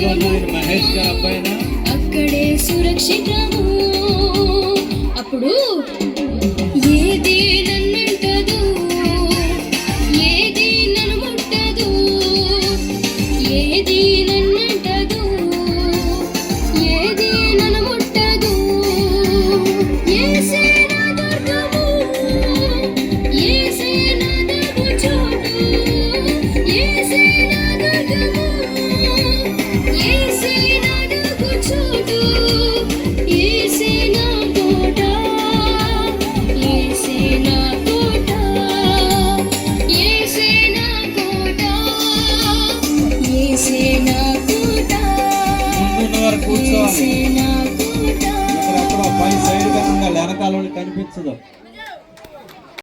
మహేష్ గారు అబ్బాయినా అక్కడే సురక్షితము. అప్పుడు ఏది నన్నంటదు, ఏది నన్ను ముట్టదు, ఏది నన్నంటదు, ఏది నన్ను ముట్టదు. యేసే నా దుర్గము, యేసే నా దాగు చోటు, యేసే నా దుర్గము, యేసే నా దాగు చోటు, యేసే నా కోట, యేసే నా కోట, యేసే నా కోట, యేసే నా కోట, ముందున్నవారు కూర్చోవాలి. యేసే నా కోట. ఎక్కడెక్కడో పై సైడ్ కనుక వెనకాల కనిపించదు.